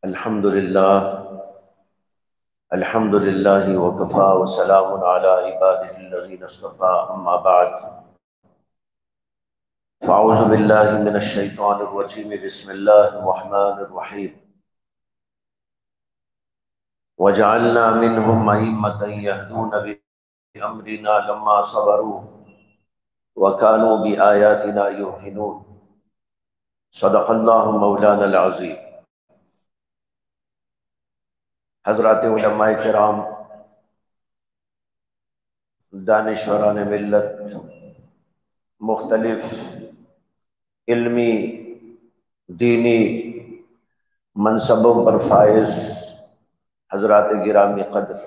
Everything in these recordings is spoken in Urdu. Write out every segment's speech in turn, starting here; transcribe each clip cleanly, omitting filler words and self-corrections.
الحمد للہ وکفا وسلام علی عبادہ الذین اصطفى اما بعد فاعوذ باللہ من الشیطان الرجیم بسم اللہ الرحمن الرحیم وجعلنا منہم ائمة یہدون بامرنا لما صبروا وکانوا بآیاتنا یوقنون صدق اللہ مولانا العظیم۔ حضرات علماء کرام، دانشوران ملت، مختلف علمی دینی منصبوں پر فائز حضرات گرامی قدر،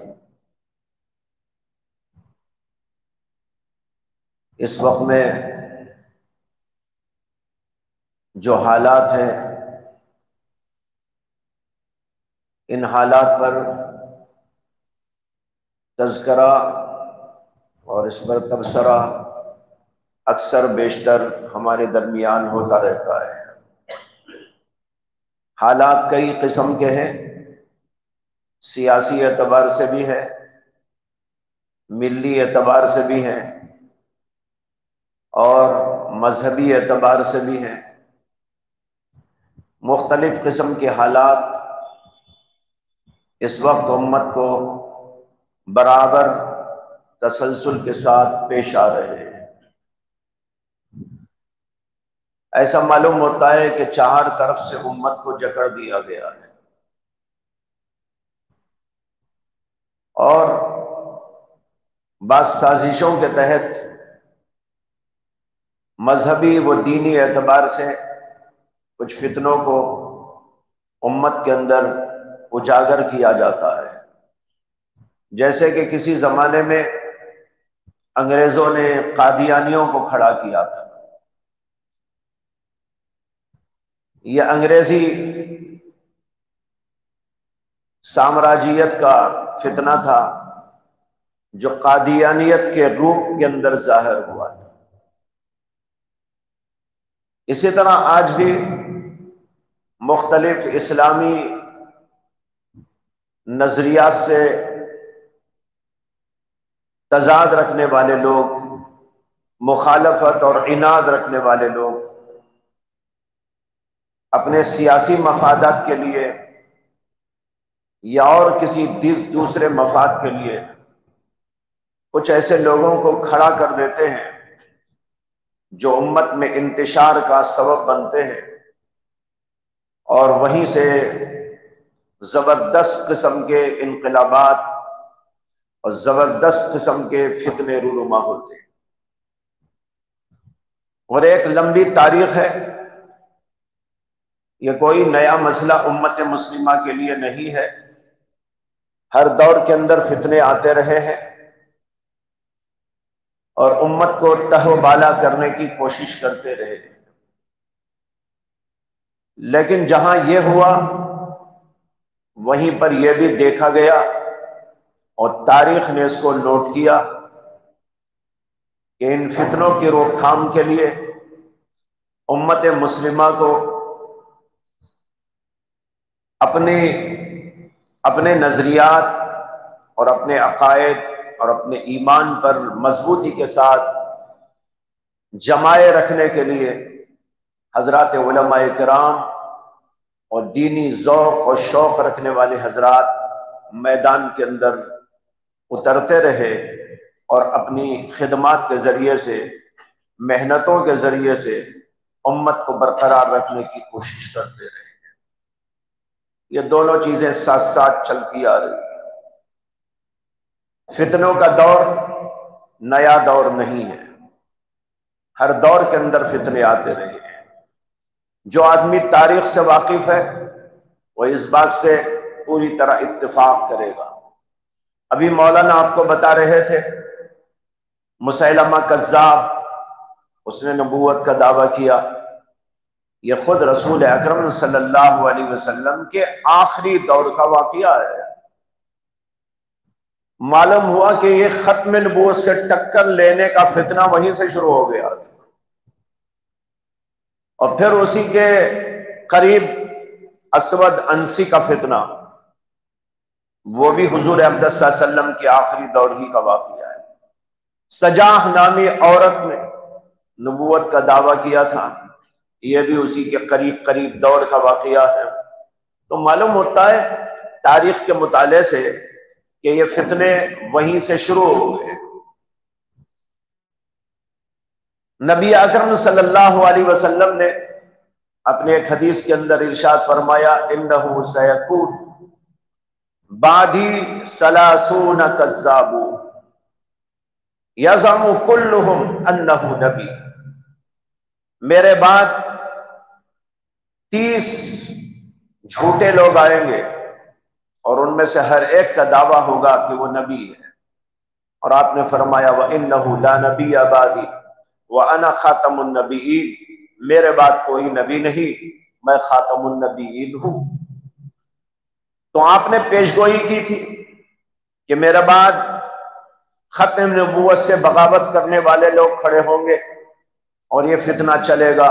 اس وقت میں جو حالات ہیں، ان حالات پر تذکرہ اور اس پر تبصرہ اکثر بیشتر ہمارے درمیان ہوتا رہتا ہے۔ حالات کئی قسم کے ہیں، سیاسی اعتبار سے بھی ہے، ملی اعتبار سے بھی ہیں، اور مذہبی اعتبار سے بھی ہیں۔ مختلف قسم کے حالات اس وقت امت کو برابر تسلسل کے ساتھ پیش آ رہے ہیں۔ ایسا معلوم ہوتا ہے کہ چار طرف سے امت کو جکڑ دیا گیا ہے، اور بعض سازشوں کے تحت مذہبی و دینی اعتبار سے کچھ فتنوں کو امت کے اندر اجاگر کیا جاتا ہے۔ جیسے کہ کسی زمانے میں انگریزوں نے قادیانیوں کو کھڑا کیا تھا۔ یہ انگریزی سامراجیت کا فتنہ تھا جو قادیانیت کے روپ کے اندر ظاہر ہوا تھا۔ اسی طرح آج بھی مختلف اسلامی نظریات سے تضاد رکھنے والے لوگ، مخالفت اور عناد رکھنے والے لوگ اپنے سیاسی مفادات کے لیے یا اور کسی دوسرے مفاد کے لیے کچھ ایسے لوگوں کو کھڑا کر دیتے ہیں جو امت میں انتشار کا سبب بنتے ہیں، اور وہیں سے زبردست قسم کے انقلابات اور زبردست قسم کے فتنے رونما ہوتے ہیں۔ اور ایک لمبی تاریخ ہے، یہ کوئی نیا مسئلہ امت مسلمہ کے لیے نہیں ہے۔ ہر دور کے اندر فتنے آتے رہے ہیں اور امت کو تہ و بالا کرنے کی کوشش کرتے رہے ہیں، لیکن جہاں یہ ہوا وہیں پر یہ بھی دیکھا گیا اور تاریخ نے اس کو نوٹ کیا کہ ان فتنوں کی روک تھام کے لیے امت مسلمہ کو اپنے نظریات اور اپنے عقائد اور اپنے ایمان پر مضبوطی کے ساتھ جمائے رکھنے کے لیے حضرات علماء کرام اور دینی ذوق اور شوق رکھنے والے حضرات میدان کے اندر اترتے رہے اور اپنی خدمات کے ذریعے سے، محنتوں کے ذریعے سے امت کو برقرار رکھنے کی کوشش کرتے رہے۔ یہ دونوں چیزیں ساتھ ساتھ چلتی آ رہی ہیں۔ فتنوں کا دور نیا دور نہیں ہے، ہر دور کے اندر فتنے آتے رہے ہیں۔ جو آدمی تاریخ سے واقف ہے وہ اس بات سے پوری طرح اتفاق کرے گا۔ ابھی مولانا آپ کو بتا رہے تھے مسیلمہ کذاب، اس نے نبوت کا دعویٰ کیا۔ یہ خود رسول اکرم صلی اللہ علیہ وسلم کے آخری دور کا واقعہ ہے۔ معلوم ہوا کہ یہ ختم نبوت سے ٹکر لینے کا فتنہ وہیں سے شروع ہو گیا تھا، اور پھر اسی کے قریب اسود انسی کا فتنہ، وہ بھی حضور اقدس صلی اللہ علیہ وسلم کے آخری دور ہی کا واقعہ ہے۔ سجاح نامی عورت نے نبوت کا دعویٰ کیا تھا، یہ بھی اسی کے قریب قریب دور کا واقعہ ہے۔ تو معلوم ہوتا ہے تاریخ کے مطالعے سے کہ یہ فتنے وہیں سے شروع ہو گئے۔ نبی اکرم صلی اللہ علیہ وسلم نے اپنے ایک حدیث کے اندر ارشاد فرمایا، انہ سیکون بعدی ثلاثون کذاب یزعم کلہم انہ نبی، میرے بعد 30 جھوٹے لوگ آئیں گے اور ان میں سے ہر ایک کا دعویٰ ہوگا کہ وہ نبی ہے۔ اور آپ نے فرمایا وَإِنَّهُ لَا نَبِيَّ بَعْدِي وَأَنَا خَاتَمُ النَّبِيِّينَ، میرے بعد کوئی نبی نہیں، میں خاتم النبیین ہوں۔ تو آپ نے پیشگوئی کی تھی کہ میرے بعد ختم نبوت سے بغاوت کرنے والے لوگ کھڑے ہوں گے اور یہ فتنہ چلے گا۔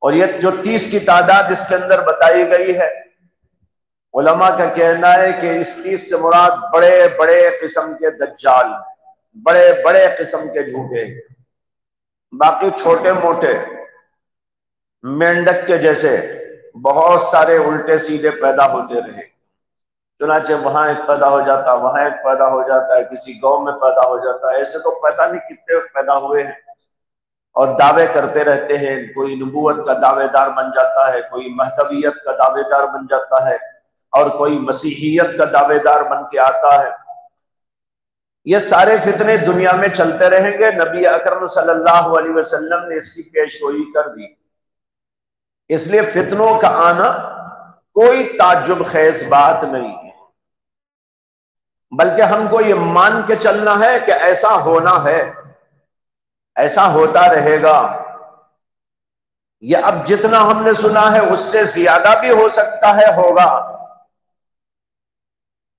اور یہ جو 30 کی تعداد اس کے اندر بتائی گئی ہے، علماء کا کہنا ہے کہ اس 30 سے مراد بڑے بڑے قسم کے دجال، بڑے بڑے قسم کے جھوٹے ہیں، باقی چھوٹے موٹے مینڈک کے جیسے بہت سارے الٹے سیدھے پیدا ہوتے رہے۔ چنانچہ وہاں ایک پیدا ہو جاتا، وہاں ایک پیدا ہو جاتا ہے، کسی گاؤں میں پیدا ہو جاتا ہے، ایسے تو پتہ نہیں کتنے پیدا ہوئے ہیں اور دعوے کرتے رہتے ہیں۔ کوئی نبوت کا دعوے دار بن جاتا ہے، کوئی مہدویت کا دعوے دار بن جاتا ہے، اور کوئی مسیحیت کا دعوے دار بن کے آتا ہے۔ یہ سارے فتنے دنیا میں چلتے رہیں گے۔ نبی اکرم صلی اللہ علیہ وسلم نے اس کی پیشگوئی کر دی، اس لیے فتنوں کا آنا کوئی تعجب خیز بات نہیں ہے، بلکہ ہم کو یہ مان کے چلنا ہے کہ ایسا ہونا ہے، ایسا ہوتا رہے گا۔ یہ اب جتنا ہم نے سنا ہے اس سے زیادہ بھی ہو سکتا ہے، ہوگا۔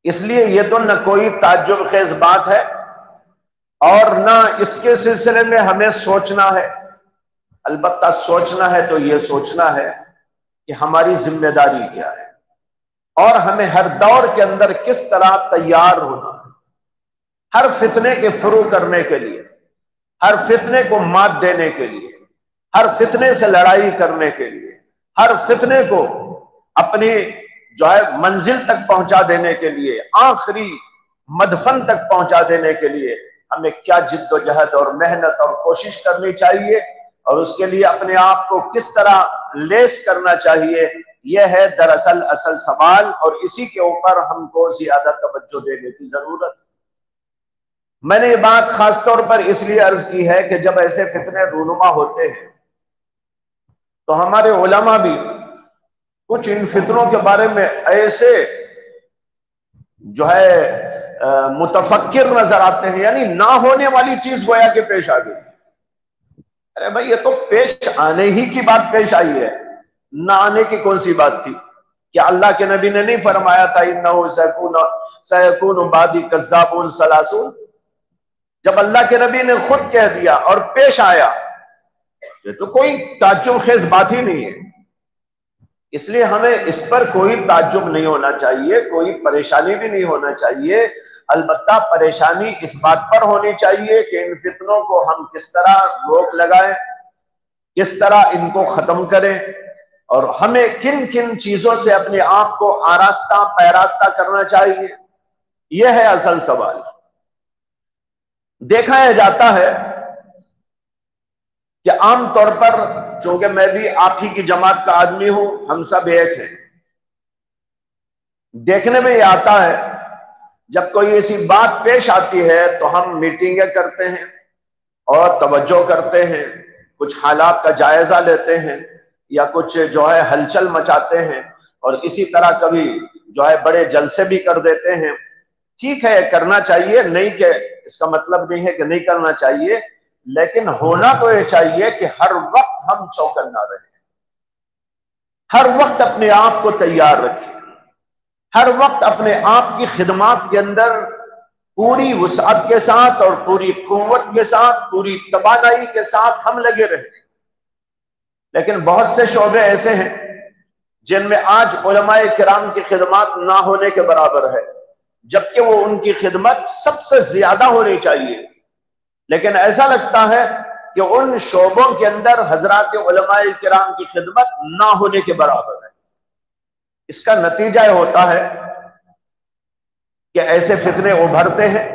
اس لیے یہ تو نہ کوئی تعجب خیز بات ہے اور نہ اس کے سلسلے میں ہمیں سوچنا ہے۔ البتہ سوچنا ہے تو یہ سوچنا ہے کہ ہماری ذمہ داری کیا ہے اور ہمیں ہر دور کے اندر کس طرح تیار ہونا ہے، ہر فتنے کے فروع کرنے کے لیے، ہر فتنے کو مات دینے کے لیے، ہر فتنے سے لڑائی کرنے کے لیے، ہر فتنے کو اپنی جو ہے منزل تک پہنچا دینے کے لیے، آخری مدفن تک پہنچا دینے کے لیے ہمیں کیا جد و جہد اور محنت اور کوشش کرنی چاہیے، اور اس کے لیے اپنے آپ کو کس طرح لیس کرنا چاہیے، یہ ہے دراصل اصل سوال، اور اسی کے اوپر ہم کو زیادہ توجہ دینے کی ضرورت۔ میں نے یہ بات خاص طور پر اس لیے عرض کی ہے کہ جب ایسے فتنے رونما ہوتے ہیں تو ہمارے علماء بھی کچھ ان فتنوں کے بارے میں ایسے جو ہے متفکر نظر آتے ہیں، یعنی نہ ہونے والی چیز گویا کہ پیش آ گئی۔ ارے بھائی یہ تو پیش آنے ہی کی بات پیش آئی ہے، نہ آنے کی کون سی بات تھی؟ کیا اللہ کے نبی نے نہیں فرمایا تھا انہ سیکون بعدی کذابون ثلاثون؟ جب اللہ کے نبی نے خود کہہ دیا اور پیش آیا، یہ تو کوئی تعجب خیز بات ہی نہیں ہے۔ اس لیے ہمیں اس پر کوئی تعجب نہیں ہونا چاہیے، کوئی پریشانی بھی نہیں ہونا چاہیے۔ البتہ پریشانی اس بات پر ہونی چاہیے کہ ان فتنوں کو ہم کس طرح روک لگائیں، کس طرح ان کو ختم کریں، اور ہمیں کن کن چیزوں سے اپنے آپ کو آراستہ پیراستہ کرنا چاہیے، یہ ہے اصل سوال۔ دیکھا جاتا ہے کہ عام طور پر، چونکہ میں بھی آپ ہی کی جماعت کا آدمی ہوں، ہم سب ایک ہیں، دیکھنے میں یہ آتا ہے جب کوئی ایسی بات پیش آتی ہے تو ہم میٹنگیں کرتے ہیں اور توجہ کرتے ہیں، کچھ حالات کا جائزہ لیتے ہیں یا کچھ جو ہے ہلچل مچاتے ہیں، اور اسی طرح کبھی جو ہے بڑے جلسے بھی کر دیتے ہیں۔ ٹھیک ہے، کرنا چاہیے، نہیں کہ اس کا مطلب نہیں ہے کہ نہیں کرنا چاہیے، لیکن ہونا تو یہ چاہیے کہ ہر وقت ہم چوکنا رہیں، ہر وقت اپنے آپ کو تیار رکھیں، ہر وقت اپنے آپ کی خدمات کے اندر پوری وسعت کے ساتھ اور پوری قوت کے ساتھ، پوری توانائی کے ساتھ ہم لگے رہیں۔ لیکن بہت سے شعبے ایسے ہیں جن میں آج علماء کرام کی خدمات نہ ہونے کے برابر ہے، جبکہ وہ ان کی خدمت سب سے زیادہ ہونی چاہیے، لیکن ایسا لگتا ہے کہ ان شعبوں کے اندر حضرات علماء کرام کی خدمت نہ ہونے کے برابر ہے۔ اس کا نتیجہ یہ ہوتا ہے کہ ایسے فتنے ابھرتے ہیں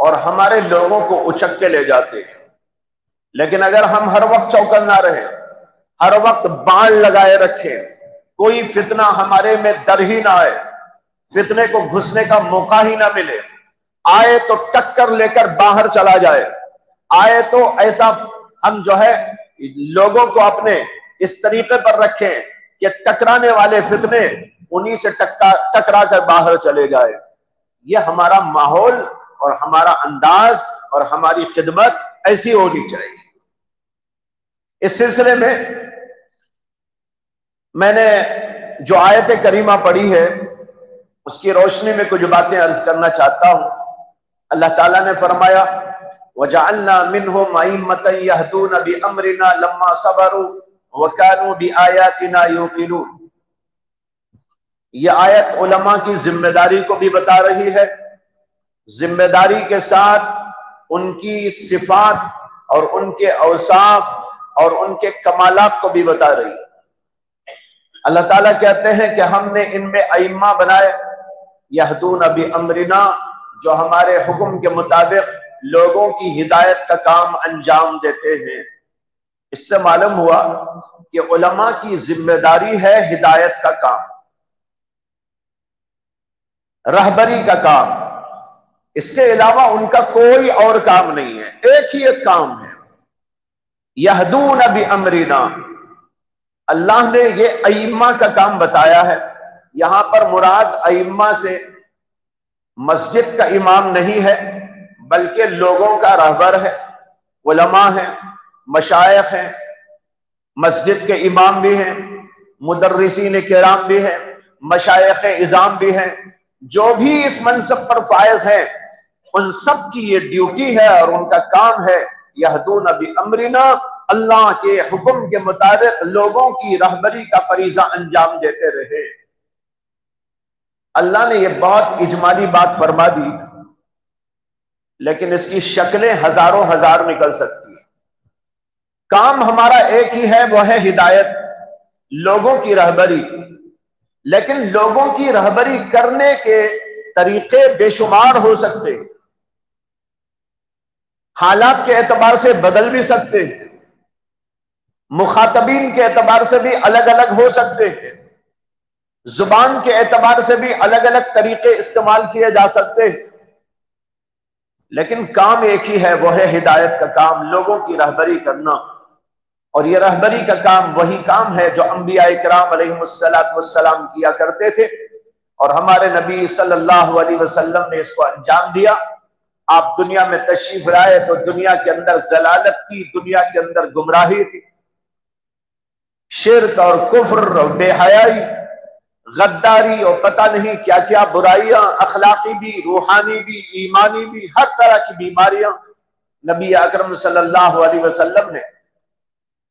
اور ہمارے لوگوں کو اچک کے لے جاتے ہیں۔ لیکن اگر ہم ہر وقت چوکنا رہیں، ہر وقت باڑ لگائے رکھیں، کوئی فتنہ ہمارے میں در ہی نہ آئے، فتنے کو گھسنے کا موقع ہی نہ ملے، آئے تو ٹکر لے کر باہر چلا جائے، آئے تو ایسا ہم جو ہے لوگوں کو اپنے اس طریقے پر رکھیں کہ ٹکرانے والے فتنے انہی سے ٹکرا کر باہر چلے جائے۔ یہ ہمارا ماحول اور ہمارا انداز اور ہماری خدمت ایسی ہونی چاہیے۔ اس سلسلے میں نے جو آیت کریمہ پڑھی ہے اس کی روشنی میں کچھ باتیں عرض کرنا چاہتا ہوں۔ اللہ تعالیٰ نے فرمایا وَجَعَلْنَا مِنْهُمْ أَئِمَّةً يَهْدُونَ بِأَمْرِنَا لَمَّا صَبَرُوا وَكَانُوا بِآيَاتِنَا يُوقِنُونَ۔ یہ آیت علماء کی ذمہ داری کو بھی بتا رہی ہے، ذمہ داری کے ساتھ ان کی صفات اور ان کے اوصاف اور ان کے کمالات کو بھی بتا رہی ہے۔ اللہ تعالیٰ کہتے ہیں کہ ہم نے ان میں ائمہ بنائے، یہدون بامرنا، جو ہمارے حکم کے مطابق لوگوں کی ہدایت کا کام انجام دیتے ہیں۔ اس سے معلوم ہوا کہ علماء کی ذمہ داری ہے ہدایت کا کام، رہبری کا کام، اس کے علاوہ ان کا کوئی اور کام نہیں ہے، ایک ہی ایک کام ہے، یہدون بامرنا۔ اللہ نے یہ ائمہ کا کام بتایا ہے۔ یہاں پر مراد ائمہ سے مسجد کا امام نہیں ہے، بلکہ لوگوں کا رہبر ہے، علماء ہیں، مشائخ ہیں، مسجد کے امام بھی ہیں، مدرسین کرام بھی ہیں، مشائخ اعظام بھی ہیں، جو بھی اس منصب پر فائز ہیں ان سب کی یہ ڈیوٹی ہے اور ان کا کام ہے یہدون بامرنا، اللہ کے حکم کے مطابق لوگوں کی رہبری کا فریضہ انجام دیتے رہے۔ اللہ نے یہ بہت اجمالی بات فرما دی، لیکن اس کی شکلیں ہزاروں ہزار نکل سکتی ہیں۔ کام ہمارا ایک ہی ہے، وہ ہے ہدایت، لوگوں کی رہبری، لیکن لوگوں کی رہبری کرنے کے طریقے بے شمار ہو سکتے ہیں، حالات کے اعتبار سے بدل بھی سکتے ہیں، مخاطبین کے اعتبار سے بھی الگ الگ ہو سکتے ہیں، زبان کے اعتبار سے بھی الگ الگ طریقے استعمال کیے جا سکتے ہیں، لیکن کام ایک ہی ہے، وہ ہے ہدایت کا کام، لوگوں کی رہبری کرنا۔ اور یہ رہبری کا کام وہی کام ہے جو انبیاء کرام علیہ السلام کیا کرتے تھے، اور ہمارے نبی صلی اللہ علیہ وسلم نے اس کو انجام دیا۔ آپ دنیا میں تشریف لائے تو دنیا کے اندر ضلالت تھی، دنیا کے اندر گمراہی تھی، شرک اور کفر اور بے حیائی، غداری اور پتہ نہیں کیا کیا برائیاں، اخلاقی بھی، روحانی بھی، ایمانی بھی، ہر طرح کی بیماریاں۔ نبی اکرم صلی اللہ علیہ وسلم نے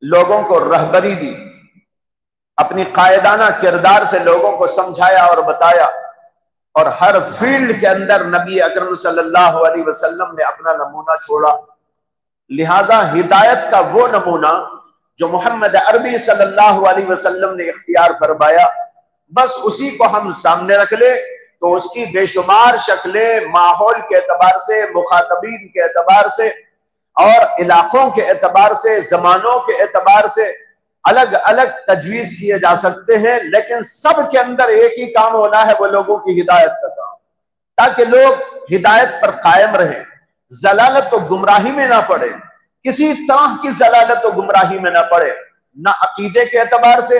لوگوں کو رہبری دی، اپنی قائدانہ کردار سے لوگوں کو سمجھایا اور بتایا، اور ہر فیلڈ کے اندر نبی اکرم صلی اللہ علیہ وسلم نے اپنا نمونہ چھوڑا۔ لہذا ہدایت کا وہ نمونہ جو محمد عربی صلی اللہ علیہ وسلم نے اختیار فرمایا، بس اسی کو ہم سامنے رکھ لیں تو اس کی بے شمار شکلیں ماحول کے اعتبار سے، مخاطبین کے اعتبار سے، اور علاقوں کے اعتبار سے، زمانوں کے اعتبار سے الگ الگ تجویز کیے جا سکتے ہیں، لیکن سب کے اندر ایک ہی کام ہونا ہے، وہ لوگوں کی ہدایت کا کام، تاکہ لوگ ہدایت پر قائم رہیں، ضلالت و گمراہی میں نہ پڑے، کسی طرح کی ضلالت و گمراہی میں نہ پڑے، نہ عقیدے کے اعتبار سے،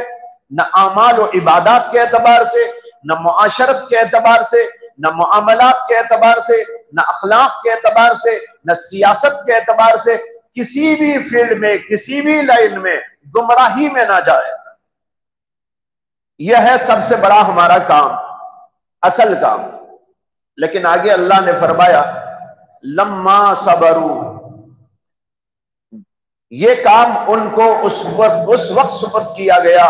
نہ اعمال و عبادات کے اعتبار سے، نہ معاشرت کے اعتبار سے، نہ معاملات کے اعتبار سے، نہ اخلاق کے اعتبار سے، نہ سیاست کے اعتبار سے، کسی بھی فیلڈ میں، کسی بھی لائن میں گمراہی میں نہ جائے۔ یہ ہے سب سے بڑا ہمارا کام، اصل کام۔ لیکن آگے اللہ نے فرمایا لما صبروا، یہ کام ان کو اس وقت سپرد کیا گیا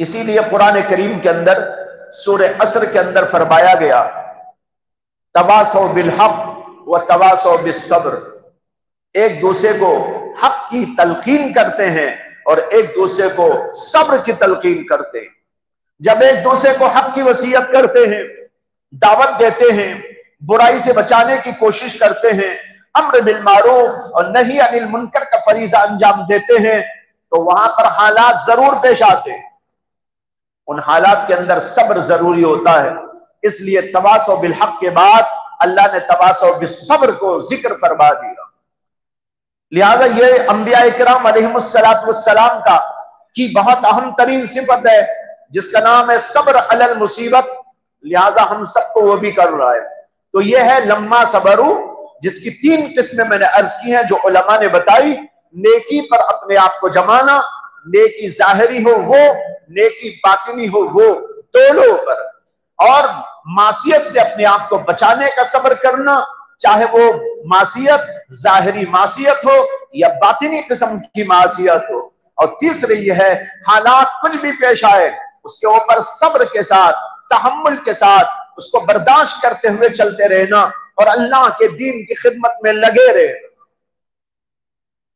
اسی لیے قرآن کریم کے اندر سورہ عصر کے اندر فرمایا گیا تواصوا بالحق و تواصوا بالصبر، ایک دوسرے کو حق کی تلقین کرتے ہیں اور ایک دوسرے کو صبر کی تلقین کرتے ہیں۔ جب ایک دوسرے کو حق کی وصیت کرتے ہیں، دعوت دیتے ہیں، برائی سے بچانے کی کوشش کرتے ہیں، امر بالمعروف اور نہی عن المنکر کا فریضہ انجام دیتے ہیں، تو وہاں پر حالات ضرور پیش آتے ہیں، ان حالات کے اندر صبر ضروری ہوتا ہے۔ اس لیے تواصوا بالحق کے بعد اللہ نے تواصوا بالصبر کو ذکر فرما دیا۔ لہذا یہ انبیاء کرام علیہم السلام کا کی بہت اہم ترین صفت ہے جس کا نام ہے صبر علی المصیبت، لہذا ہم سب کو وہ بھی کر رہا ہے۔ تو یہ ہے لما صبروا، جس کی 3 قسمیں میں نے عرض کی ہیں جو علماء نے بتائی۔ نیکی پر اپنے آپ کو جمانا، نیکی ظاہری ہو وہ، نیکی باطنی ہو وہ، دونوں پر، اور معصیت سے اپنے آپ کو بچانے کا صبر کرنا، چاہے وہ معصیت ظاہری معصیت ہو یا باطنی قسم کی معصیت ہو۔ اور تیسرے یہ ہے حالات کچھ بھی پیش آئے اس کے اوپر صبر کے ساتھ، تحمل کے ساتھ اس کو برداشت کرتے ہوئے چلتے رہنا اور اللہ کے دین کی خدمت میں لگے رہنا۔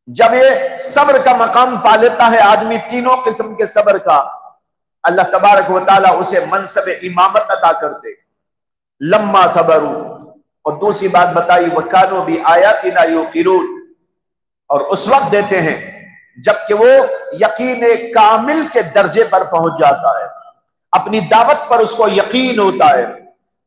جب یہ صبر کا مقام پا لیتا ہے آدمی، تینوں قسم کے صبر کا، اللہ تبارک و تعالیٰ اسے منصب امامت عطا کرتے۔ لما صبروا، اور دوسری بات بتائی وَكَانُوا بِآيَاتِنَا يُوقِنُونَ، اور اس وقت دیتے ہیں جبکہ وہ یقین کامل کے درجے پر پہنچ جاتا ہے، اپنی دعوت پر اس کو یقین ہوتا ہے۔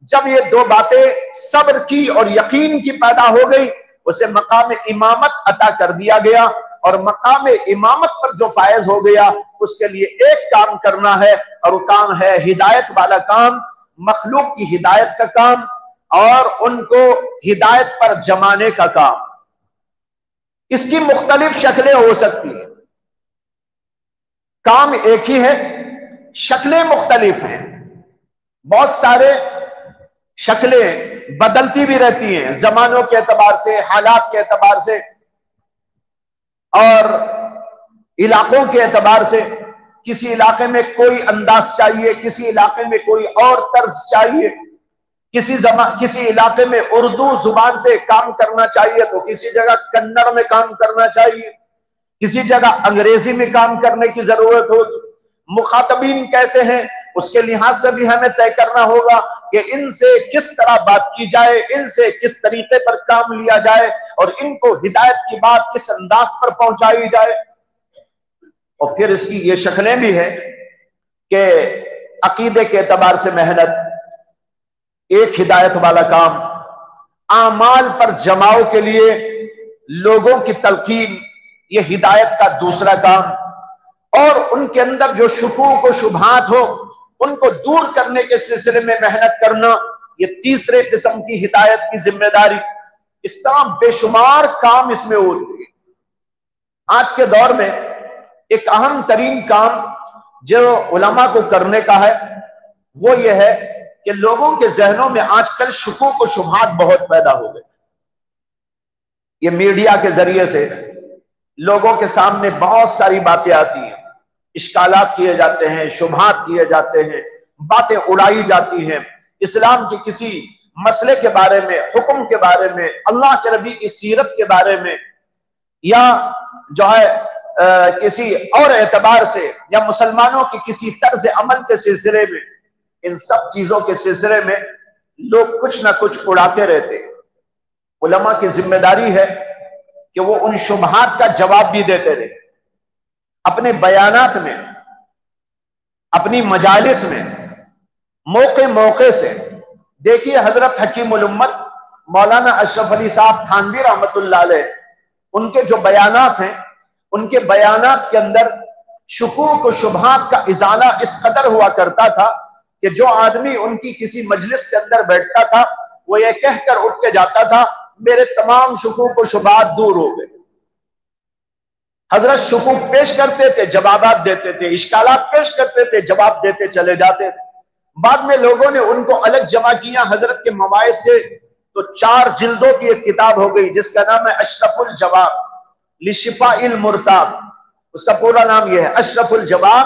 جب یہ 2 باتیں صبر کی اور یقین کی پیدا ہو گئی، اسے مقام امامت عطا کر دیا گیا، اور مقام امامت پر جو فائز ہو گیا اس کے لیے ایک کام کرنا ہے، اور وہ کام ہے ہدایت والا کام، مخلوق کی ہدایت کا کام اور ان کو ہدایت پر جمانے کا کام۔ اس کی مختلف شکلیں ہو سکتی ہیں، کام ایک ہی ہے، شکلیں مختلف ہیں، بہت سارے شکلیں بدلتی بھی رہتی ہیں زمانوں کے اعتبار سے، حالات کے اعتبار سے اور علاقوں کے اعتبار سے۔ کسی علاقے میں کوئی انداز چاہیے، کسی علاقے میں کوئی اور طرز چاہیے، کسی علاقے میں اردو زبان سے کام کرنا چاہیے تو کسی جگہ کنڑ میں کام کرنا چاہیے، کسی جگہ انگریزی میں کام کرنے کی ضرورت ہو۔ مخاطبین کیسے ہیں اس کے لحاظ سے بھی ہمیں طے کرنا ہوگا کہ ان سے کس طرح بات کی جائے، ان سے کس طریقے پر کام لیا جائے، اور ان کو ہدایت کی بات کس انداز پر پہنچائی جائے۔ اور پھر اس کی یہ شکلیں بھی ہیں کہ عقیدے کے اعتبار سے محنت ایک ہدایت والا کام، اعمال پر جماؤ کے لیے لوگوں کی تلقین یہ ہدایت کا دوسرا کام، اور ان کے اندر جو شکوک و شبہات ہو ان کو دور کرنے کے سلسلے میں محنت کرنا یہ تیسرے قسم کی ہدایت کی ذمہ داری۔ اس طرح بے شمار کام اس میں ہوتے ہیں۔ آج کے دور میں ایک اہم ترین کام جو علماء کو کرنے کا ہے وہ یہ ہے کہ لوگوں کے ذہنوں میں آج کل شکوک و شبہات بہت پیدا ہو گئے۔ یہ میڈیا کے ذریعے سے لوگوں کے سامنے بہت ساری باتیں آتی ہیں، اشکالات کیے جاتے ہیں، شبہات کیے جاتے ہیں، باتیں اڑائی جاتی ہیں، اسلام کے کسی مسئلے کے بارے میں، حکم کے بارے میں، اللہ کے نبی کی سیرت کے بارے میں، یا جو ہے کسی اور اعتبار سے، یا مسلمانوں کی کسی طرز عمل کے سلسلے میں، ان سب چیزوں کے سلسلے میں لوگ کچھ نہ کچھ اڑاتے رہتے ہیں۔ علماء کی ذمہ داری ہے کہ وہ ان شبہات کا جواب بھی دیتے رہے، اپنے بیانات میں، اپنی مجالس میں، موقع سے۔ دیکھیے حضرت حکیم الامت مولانا اشرف علی صاحب تھانوی رحمت اللہ علیہ، ان کے جو بیانات ہیں ان کے بیانات کے اندر شکوک و شبہات کا ازالہ اس قدر ہوا کرتا تھا کہ جو آدمی ان کی کسی مجلس کے اندر بیٹھتا تھا وہ یہ کہہ کر اٹھ کے جاتا تھا میرے تمام شکوک و شبہات دور ہو گئے۔ حضرت شکوک پیش کرتے تھے، جوابات دیتے تھے، اشکالات پیش کرتے تھے، جواب دیتے چلے جاتے تھے۔ بعد میں لوگوں نے ان کو الگ جمع کیا حضرت کے مواعظ سے، تو 4 جلدوں کی ایک کتاب ہو گئی جس کا نام ہے اشرف الجواب لشفاء المرتاب۔ اس کا پورا نام یہ ہے اشرف الجواب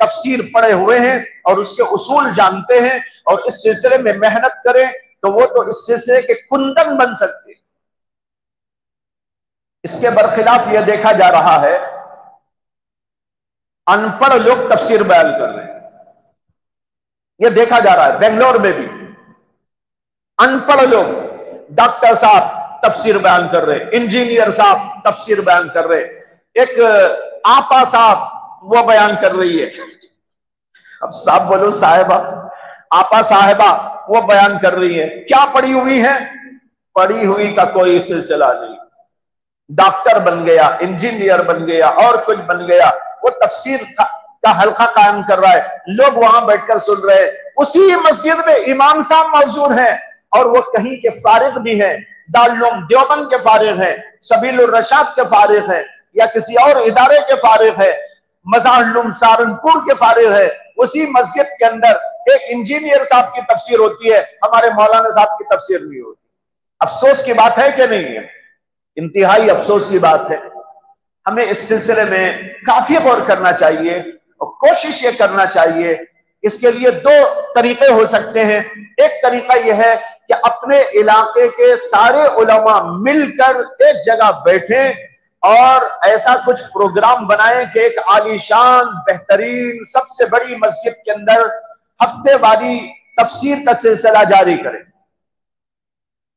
تفسیر پڑھے ہوئے ہیں اور اس کے اصول جانتے ہیں اور اس سلسلے میں محنت کریں تو وہ تو اس سلسلے کے کندن بن سکتے ہیں۔ اس کے برخلاف یہ دیکھا جا رہا ہے ان پڑھ لوگ تفسیر بیان کر رہے ہیں، یہ دیکھا جا رہا ہے بنگلور میں بھی ان پڑھ لوگ، ڈاکٹر صاحب تفسیر بیان کر رہے، انجینئر صاحب تفسیر بیان کر رہے، ایک آپا صاحب وہ بیان کر رہی ہے، اب صاحب بولو صاحبہ، آپا صاحبہ وہ بیان کر رہی ہے، کیا پڑھی ہوئی ہے؟ پڑھی ہوئی کا کوئی سلسلہ نہیں، ڈاکٹر بن گیا، انجینئر بن گیا اور کچھ بن گیا، وہ تفسیر کا حلقہ قائم کر رہا ہے، لوگ وہاں بیٹھ کر سن رہے، اسی مسجد میں امام صاحب موجود ہیں اور وہ کہیں کے فارغ بھی ہیں، دارالعلوم دیوبند کے فارغ ہیں، سبیل الرشاد کے فارغ ہیں یا کسی اور ادارے کے فارغ ہے، مظاہر العلوم سہارنپور کے فارغ ہے، اسی مسجد کے اندر ایک انجینئر صاحب کی تفسیر ہوتی ہے، ہمارے مولانا صاحب کی تفسیر نہیں ہوتی۔ افسوس کی بات ہے کہ نہیں ہے؟ انتہائی افسوس کی بات ہے۔ ہمیں اس سلسلے میں کافی غور کرنا چاہیے اور کوشش یہ کرنا چاہیے، اس کے لیے دو طریقے ہو سکتے ہیں۔ ایک طریقہ یہ ہے کہ اپنے علاقے کے سارے علماء مل کر ایک جگہ بیٹھیں اور ایسا کچھ پروگرام بنائیں کہ ایک عالی شان بہترین سب سے بڑی مسجد کے اندر ہفتے واری تفسیر کا سلسلہ جاری کریں،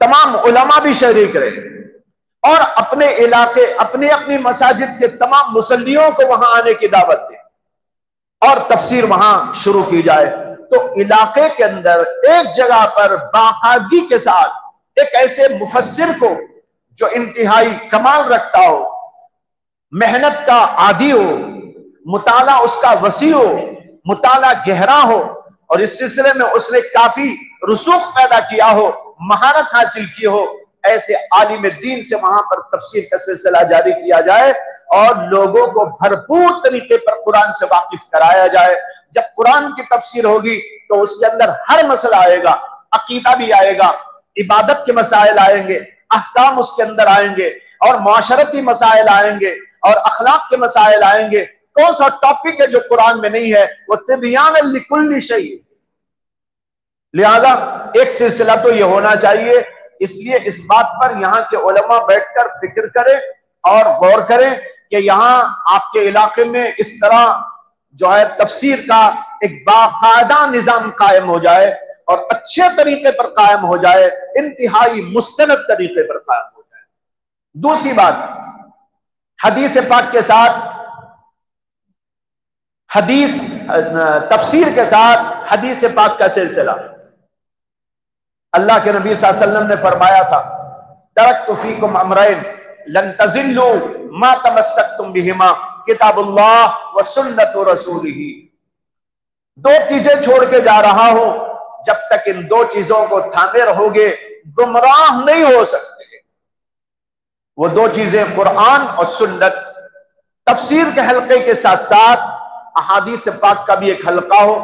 تمام علماء بھی شریک رہیں اور اپنے علاقے اپنی مساجد کے تمام مصلیوں کو وہاں آنے کی دعوت دیں اور تفسیر وہاں شروع کی جائے۔ تو علاقے کے اندر ایک جگہ پر باقاعدگی کے ساتھ ایک ایسے مفسر کو جو انتہائی کمال رکھتا ہو، محنت کا عادی ہو، مطالعہ اس کا وسیع ہو، مطالعہ گہرا ہو اور اس سلسلے میں اس نے کافی رسوخ پیدا کیا ہو، مہارت حاصل کی ہو، ایسے عالم دین سے وہاں پر تفسیر کا سلسلہ جاری کیا جائے اور لوگوں کو بھرپور طریقے پر قرآن سے واقف کرایا جائے۔ جب قرآن کی تفسیر ہوگی تو اس کے اندر ہر مسئلہ آئے گا، عقیدہ بھی آئے گا، عبادت کے مسائل آئیں گے، احکام اس کے اندر آئیں گے اور معاشرتی مسائل آئیں گے اور اخلاق کے مسائل آئیں گے۔ کون سا ٹاپک ہے جو قرآن میں نہیں ہے؟ وہ تبیان لکل شیء۔ لہذا ایک سلسلہ تو یہ ہونا چاہیے، اس لیے اس بات پر یہاں کے علماء بیٹھ کر فکر کریں اور غور کریں کہ یہاں آپ کے علاقے میں اس طرح جو ہے تفسیر کا ایک باقاعدہ نظام قائم ہو جائے اور اچھے طریقے پر قائم ہو جائے، انتہائی مستند طریقے پر قائم ہو جائے۔ دوسری بات، حدیث پاک کے ساتھ تفسیر کے ساتھ حدیث پاک کا سلسلہ۔ اللہ کے نبی صلی اللہ علیہ وسلم نے فرمایا تھا، ترکت فیکم امرین لن تضلوا ما تمسکتم بہما کتاب اللہ و سنت رسولہ۔ دو چیزیں چھوڑ کے جا رہا ہوں، جب تک ان دو چیزوں کو تھامے رہو گے گمراہ نہیں ہو سکتے۔ وہ دو چیزیں قرآن اور سنت۔ تفسیر کے حلقے کے ساتھ ساتھ احادیث پاک کا بھی ایک حلقہ ہو،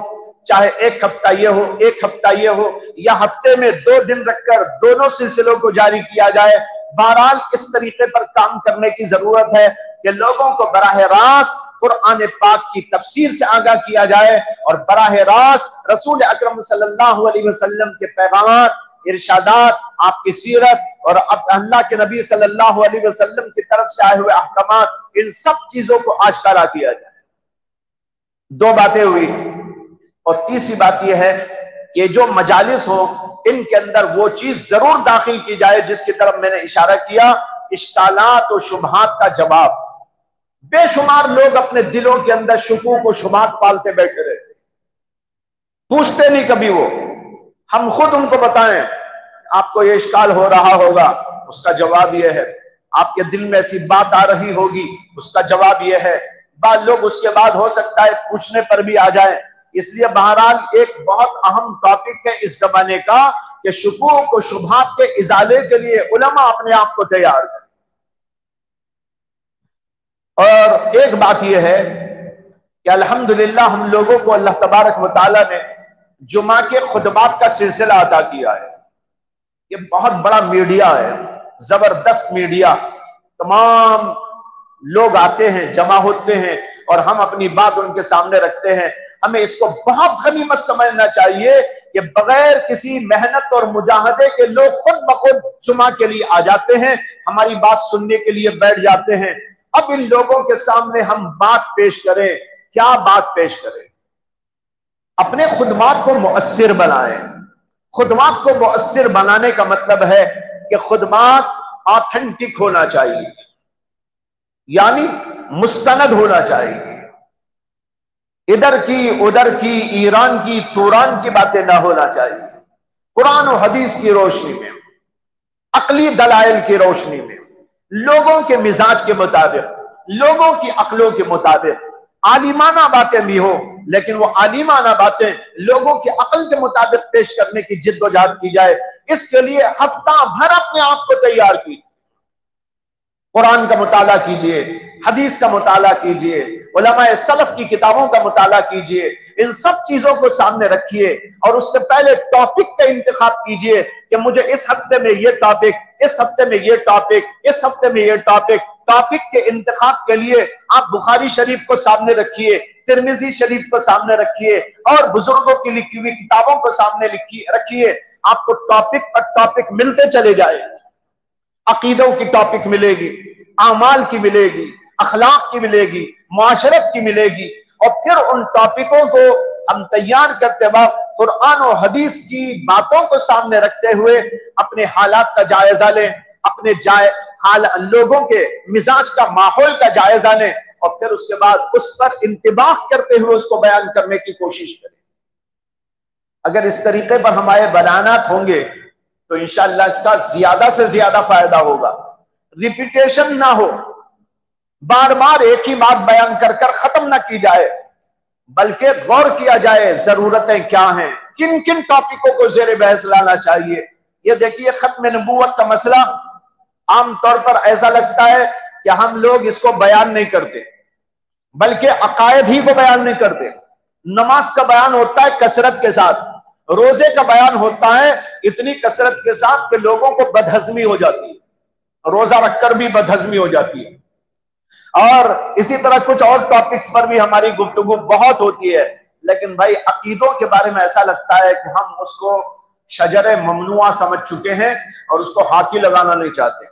چاہے ایک ہفتہ یہ ہو، ایک ہفتہ یہ ہو، یا ہفتے میں 2 دن رکھ کر دونوں سلسلوں کو جاری کیا جائے۔ بہرحال اس طریقے پر کام کرنے کی ضرورت ہے کہ لوگوں کو براہ راست قرآن پاک کی تفسیر سے آگاہ کیا جائے اور براہ راست رسول اکرم صلی اللہ علیہ وسلم کے پیغامات، ارشادات، آپ کی سیرت اور اللہ کے نبی صلی اللہ علیہ وسلم کی طرف سے آئے ہوئے احکامات، ان سب چیزوں کو آشکارا کیا جائے۔ 2 باتیں ہوئی۔ اور تیسری بات یہ ہے کہ جو مجالس ہو ان کے اندر وہ چیز ضرور داخل کی جائے جس کی طرف میں نے اشارہ کیا، اشکالات و شبہات کا جواب۔ بے شمار لوگ اپنے دلوں کے اندر شکوک و شبہات پالتے بیٹھے رہتے، پوچھتے نہیں کبھی وہ۔ ہم خود ان کو بتائیں آپ کو یہ اشکال ہو رہا ہوگا، اس کا جواب یہ ہے، آپ کے دل میں ایسی بات آ رہی ہوگی، اس کا جواب یہ ہے۔ بعض لوگ اس کے بعد ہو سکتا ہے پوچھنے پر بھی آ جائیں۔ اس لیے بہرحال ایک بہت اہم ٹاپک ہے اس زمانے کا کہ شکوک و شبہات کے ازالے کے لیے علماء اپنے آپ کو تیار کریں۔ اور ایک بات یہ ہے کہ الحمدللہ ہم لوگوں کو اللہ تبارک و تعالی نے جمعہ کے خطبات کا سلسلہ عطا کیا ہے۔ یہ بہت بڑا میڈیا ہے، زبردست میڈیا، تمام لوگ آتے ہیں، جمع ہوتے ہیں اور ہم اپنی بات ان کے سامنے رکھتے ہیں، ہمیں اس کو بہت غنیمت سمجھنا چاہیے کہ بغیر کسی محنت اور مجاہدے کے لوگ خود بخود جمعہ کے لیے آ جاتے ہیں، ہماری بات سننے کے لیے بیٹھ جاتے ہیں۔ اب ان لوگوں کے سامنے ہم بات پیش کریں، کیا بات پیش کریں؟ اپنے خدمات کو مؤثر بنائیں۔ خدمات کو مؤثر بنانے کا مطلب ہے کہ خدمات آتھنٹک ہونا چاہیے، یعنی مستند ہونا چاہیے، ادھر کی ادھر کی، ایران کی توران کی باتیں نہ ہونا چاہیے، قرآن و حدیث کی روشنی میں، عقلی دلائل کی روشنی میں، لوگوں کے مزاج کے مطابق، لوگوں کی عقلوں کے مطابق، عالمانہ باتیں بھی ہوں لیکن وہ عالمانہ باتیں لوگوں کی عقل کے مطابق پیش کرنے کی جد و جہد کی جائے۔ اس کے لیے ہفتہ بھر اپنے آپ کو تیار کی، قرآن کا مطالعہ کیجئے، حدیث کا مطالعہ کیجئے، علماء سلف کی کتابوں کا مطالعہ کیجئے، ان سب چیزوں کو سامنے رکھیے اور اس سے پہلے ٹاپک کا انتخاب کیجئے کہ مجھے اس ہفتے میں یہ ٹاپک، اس ہفتے میں یہ ٹاپک، اس ہفتے میں یہ ٹاپک۔ ٹاپک کے انتخاب کے لیے آپ بخاری شریف کو سامنے رکھیے، ترمذی شریف کو سامنے رکھیے اور بزرگوں کی لکھی ہوئی کتابوں کو سامنے رکھیے۔ آپ کو ٹاپک پر ٹاپک ملتے چلے جائے، عقیدوں کی ٹاپک ملے گی، اعمال کی ملے گی، اخلاق کی ملے گی، معاشرت کی ملے گی، اور پھر ان ٹاپکوں کو ہم تیار کرتے وقت قرآن و حدیث کی باتوں کو سامنے رکھتے ہوئے اپنے حالات کا جائزہ لیں، اپنے لوگوں کے مزاج کا، ماحول کا جائزہ لیں، اور پھر اس کے بعد اس پر انتباہ کرتے ہوئے اس کو بیان کرنے کی کوشش کریں۔ اگر اس طریقے پر ہمارے بیانات ہوں گے تو انشاءاللہ اس کا زیادہ سے زیادہ فائدہ ہوگا۔ ریپیٹیشن نہ ہو، بار بار ایک ہی بات بیان کر کر ختم نہ کی جائے، بلکہ غور کیا جائے ضرورتیں کیا ہیں، کن کن ٹاپکوں کو زیر بحث لانا چاہیے۔ یہ دیکھیے ختم نبوت کا مسئلہ عام طور پر ایسا لگتا ہے کہ ہم لوگ اس کو بیان نہیں کرتے، بلکہ عقائد ہی کو بیان نہیں کرتے۔ نماز کا بیان ہوتا ہے کثرت کے ساتھ، روزے کا بیان ہوتا ہے اتنی کثرت کے ساتھ کہ لوگوں کو بدہضمی ہو جاتی ہے، روزہ رکھ کر بھی بدہضمی ہو جاتی ہے۔ اور اسی طرح کچھ اور ٹاپکس پر بھی ہماری گفتگو بہت ہوتی ہے، لیکن بھائی عقیدوں کے بارے میں ایسا لگتا ہے کہ ہم اس کو شجر ممنوعہ سمجھ چکے ہیں اور اس کو ہاتھ ہی لگانا نہیں چاہتے۔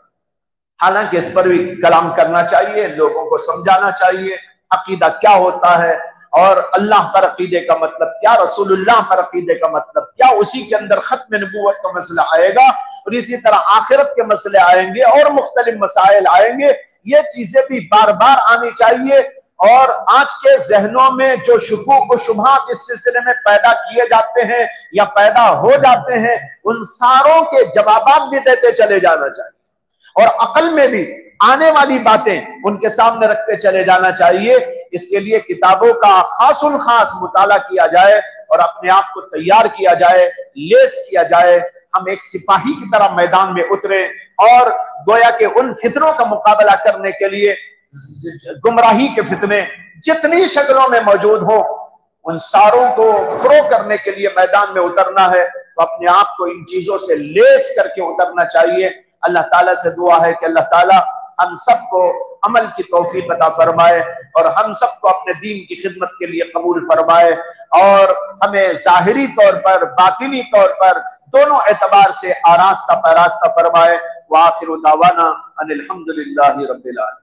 حالانکہ اس پر بھی کلام کرنا چاہیے، لوگوں کو سمجھانا چاہیے عقیدہ کیا ہوتا ہے، اور اللہ پر عقیدے کا مطلب کیا، رسول اللہ پر عقیدے کا مطلب کیا۔ اسی کے اندر ختم نبوت کا مسئلہ آئے گا، اور اسی طرح آخرت کے مسئلے آئیں گے اور مختلف مسائل آئیں گے۔ یہ چیزیں بھی بار بار آنی چاہیے، اور آج کے ذہنوں میں جو شکوک و شبہات اس سلسلے میں پیدا کیے جاتے ہیں یا پیدا ہو جاتے ہیں، ان ساروں کے جوابات بھی دیتے چلے جانا چاہیے، اور عقل میں بھی آنے والی باتیں ان کے سامنے رکھتے چلے جانا چاہیے۔ اس کے لیے کتابوں کا خاص الخاص مطالعہ کیا جائے اور اپنے آپ کو تیار کیا جائے، لیس کیا جائے۔ ہم ایک سپاہی کی طرح میدان میں اتریں اور گویا کہ ان فتنوں کا مقابلہ کرنے کے لیے گمراہی کے فتنے جتنی شکلوں میں موجود ہوں ان ساروں کو فروغ کرنے کے لیے میدان میں اترنا ہے، تو اپنے آپ کو ان چیزوں سے لیس کر کے اترنا چاہیے۔ اللہ تعالیٰ سے دعا ہے کہ اللہ تعالیٰ ہم سب کو عمل کی توفیق عطا فرمائے اور ہم سب کو اپنے دین کی خدمت کے لیے قبول فرمائے، اور ہمیں ظاہری طور پر باطنی طور پر دونوں اعتبار سے آراستہ پیراستہ فرمائے۔ وآخر دعوانا ان الحمد للہ رب العالمین۔